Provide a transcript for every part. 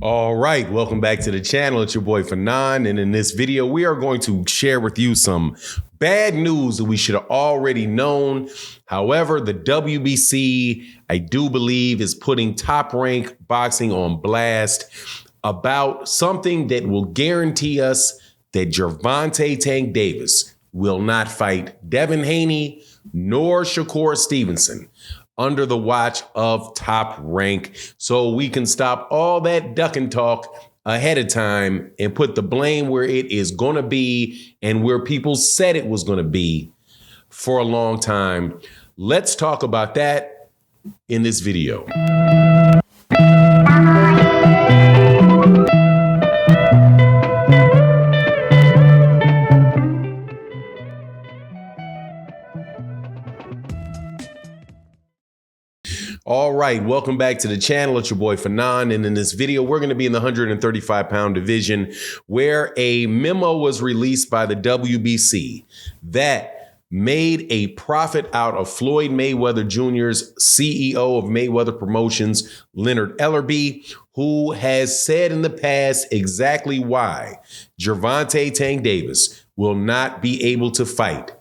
All right, welcome back to the channel. It's your boy Fanon, and in this video, we are going to share with you some bad news that we should have already known. However, the WBC, I do believe, is putting Top Rank Boxing on blast about something that will guarantee us that Gervonta Tank Davis will not fight Devin Haney nor SHAKUR Stevenson under the watch of Top Rank, so we can stop all that duck and talk ahead of time and put the blame where it is going to be and where people said it was going to be for a long time. Let's talk about that in this video. All right, welcome back to the channel. It's your boy Fanon, and in this video, we're going to be in the 135-pound division where a memo was released by the WBC that made a profit out of Floyd Mayweather Jr.'s CEO of Mayweather Promotions, Leonard Ellerbe, who has said in the past exactly why Gervonta Tank Davis will not be able to fight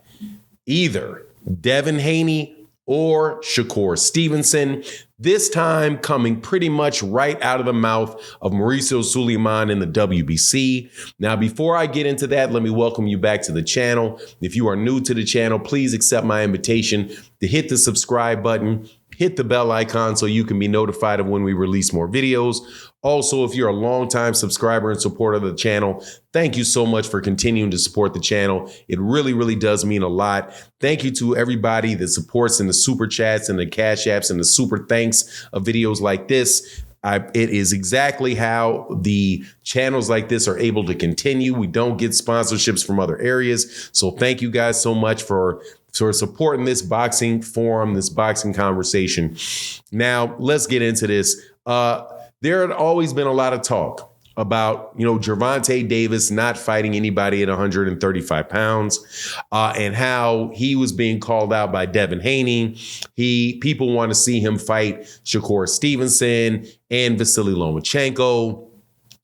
either Devin Haney or SHAKUR Stevenson, this time coming pretty much right out of the mouth of Mauricio Suleiman in the WBC. Now, before I get into that, let me welcome you back to the channel. If you are new to the channel, please accept my invitation to hit the subscribe button, hit the bell icon so you can be notified of when we release more videos. Also, if you're a longtime subscriber and supporter of the channel, thank you so much for continuing to support the channel. It really, really does mean a lot. Thank you to everybody that supports in the super chats and the cash apps and the super thanks of videos like this. It is exactly how the channels like this are able to continue. We don't get sponsorships from other areas. So thank you guys so much for supporting this boxing forum, this boxing conversation. Now, let's get into this. There had always been a lot of talk about, Gervonta Davis not fighting anybody at 135 pounds and how he was being called out by Devin Haney. People want to see him fight SHAKUR Stevenson and Vasily Lomachenko.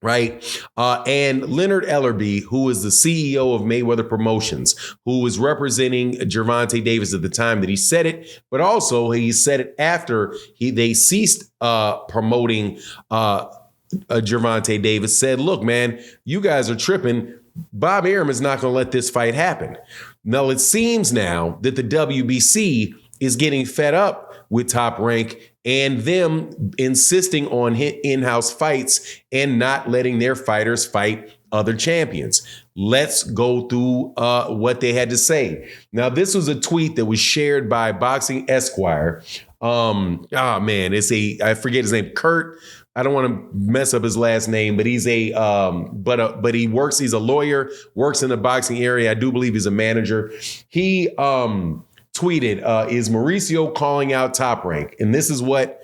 Right. And Leonard Ellerbe, who is the CEO of Mayweather Promotions, who was representing Gervonta Davis at the time that he said it, but also he said it after they ceased promoting Gervonta Davis, said, look, man, you guys are tripping. Bob Arum is not going to let this fight happen. Now, it seems now that the WBC is getting fed up with Top Rank and them insisting on in-house fights and not letting their fighters fight other champions. Let's go through what they had to say. Now, this was a tweet that was shared by Boxing Esquire. I forget his name, Kurt. I don't want to mess up his last name, but he's he's a lawyer, works in the boxing area. I do believe he's a manager. He tweeted, is Mauricio calling out Top Rank? And this is what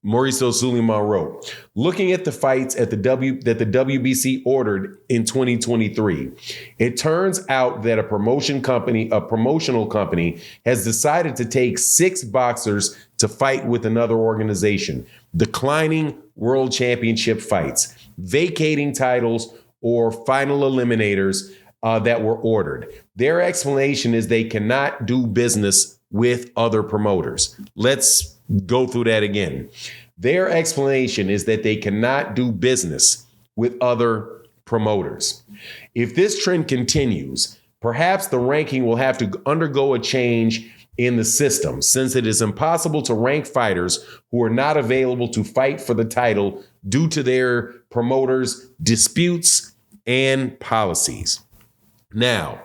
Mauricio Suleiman wrote. Looking at the fights that the WBC ordered in 2023, it turns out that a promotional company has decided to take 6 boxers to fight with another organization, declining world championship fights, vacating titles, or final eliminators that were ordered. Their explanation is they cannot do business with other promoters. Let's go through that again. Their explanation is that they cannot do business with other promoters. If this trend continues, perhaps the ranking will have to undergo a change in the system, since it is impossible to rank fighters who are not available to fight for the title due to their promoters' disputes and policies. Now,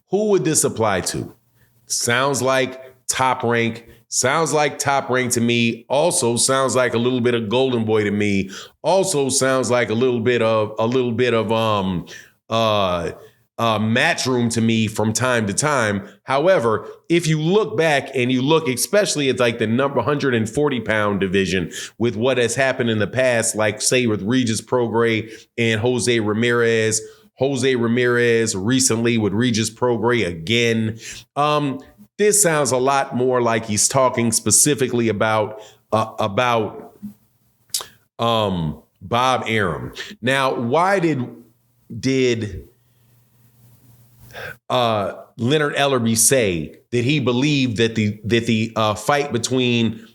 who would this apply to? Sounds like Top Rank. Sounds like Top Rank to me. Also sounds like a little bit of Golden Boy to me. Also sounds like a little bit of Matchroom to me from time to time. However, if you look back and you look especially at like the number 140-pound division with what has happened in the past, like say with Regis Prograis and Jose Ramirez recently with Regis Prograis again. This sounds a lot more like he's talking specifically about Bob Arum. Now, why did Leonard Ellerbe say that he believed that the fight between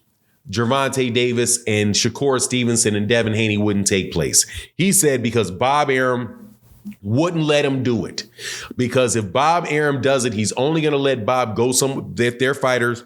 Gervonta Davis and SHAKUR Stevenson and Devin Haney wouldn't take place? He said because Bob Arum wouldn't let him do it. Because if Bob Arum does it, he's only going to let Bob go their fighters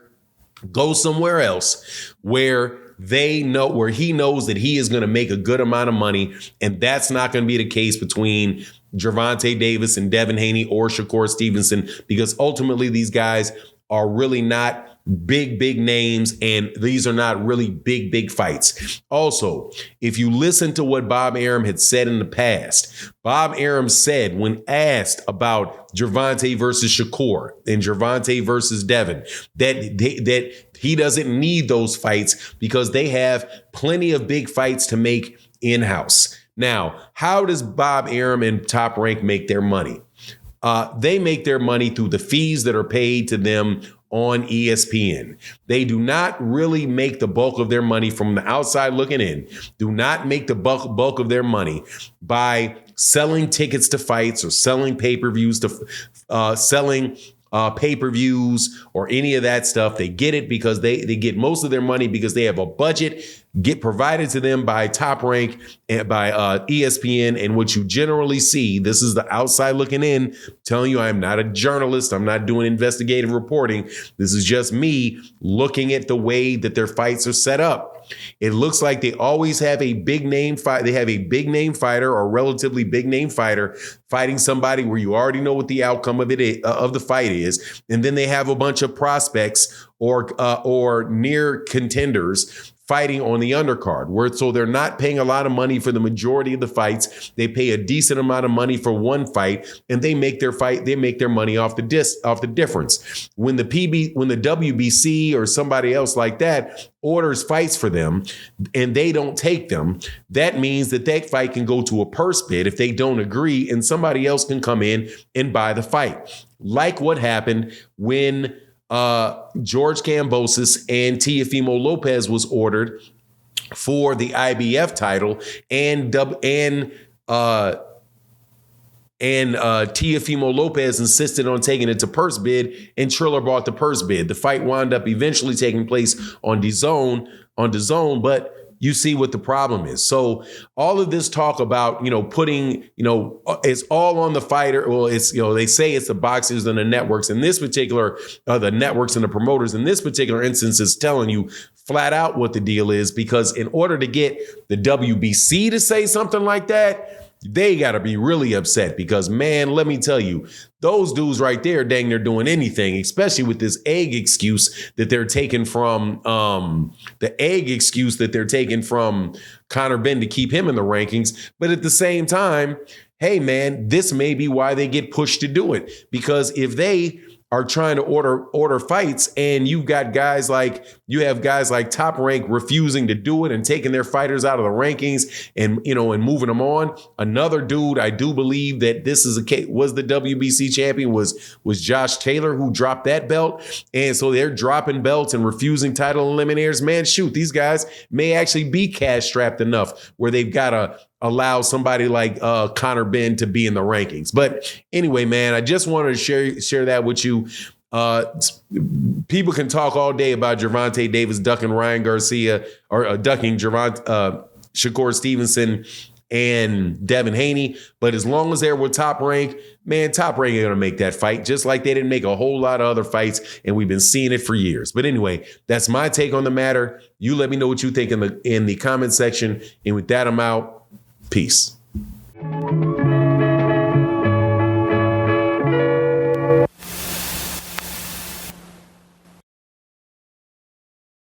go somewhere else where he knows that he is going to make a good amount of money. And that's not going to be the case between Gervonta Davis and Devin Haney or SHAKUR Stevenson, because ultimately these guys are really not big names, and these are not really big fights. Also, if you listen to what Bob Arum had said in the past, Bob Arum said when asked about Gervonta versus SHAKUR and Gervonta versus Devin, that he doesn't need those fights because they have plenty of big fights to make in-house. Now, how does Bob Arum and Top Rank make their money? They make their money through the fees that are paid to them on ESPN. They do not really make the bulk of their money from the outside looking in. Do not make the bulk of their money by selling tickets to fights or selling pay-per-views to selling pay-per-views or any of that stuff. They get it because they get most of their money because they have a budget get provided to them by Top Rank and by ESPN. And what you generally see, this is the outside looking in, telling you I'm not a journalist. I'm not doing investigative reporting. This is just me looking at the way that their fights are set up. It looks like they always have a big name fight. They have a big name fighter or relatively big name fighter fighting somebody where you already know what the outcome of the fight is. And then they have a bunch of prospects or near contenders fighting on the undercard, so they're not paying a lot of money for the majority of the fights. They pay a decent amount of money for one fight, and they make their money off the difference. When the WBC or somebody else like that orders fights for them and they don't take them, that means that fight can go to a purse bid if they don't agree, and somebody else can come in and buy the fight. Like what happened when George Kambosos and Teofimo Lopez was ordered for the IBF title, and Teofimo Lopez insisted on taking it to purse bid, and Triller bought the purse bid. The fight wound up eventually taking place on DAZN, but you see what the problem is. So all of this talk about, putting, it's all on the fighter. Well, it's, they say it's the boxers and the networks. In this particular, the networks and the promoters in this particular instance is telling you flat out what the deal is, because in order to get the WBC to say something like that, they got to be really upset, because, man, let me tell you, those dudes right there, dang, they're doing anything, especially with this egg excuse that they're taking from Conor Benn to keep him in the rankings. But at the same time, hey, man, this may be why they get pushed to do it, because if they are trying to order fights, and you have guys like Top Rank refusing to do it and taking their fighters out of the rankings and moving them on. Another dude, I do believe that this is was the WBC champion, was Josh Taylor, who dropped that belt. And so they're dropping belts and refusing title eliminators. Man, shoot, these guys may actually be cash strapped enough where they've got to allow somebody like Conor Benn to be in the rankings. But anyway, man, I just wanted to share that with you. People can talk all day about Gervonta Davis ducking Ryan Garcia or ducking SHAKUR Stevenson and Devin Haney. But as long as they're with Top Rank, man, Top Rank are going to make that fight, just like they didn't make a whole lot of other fights, and we've been seeing it for years. But anyway, that's my take on the matter. You let me know what you think in the comment section. And with that, I'm out. Peace.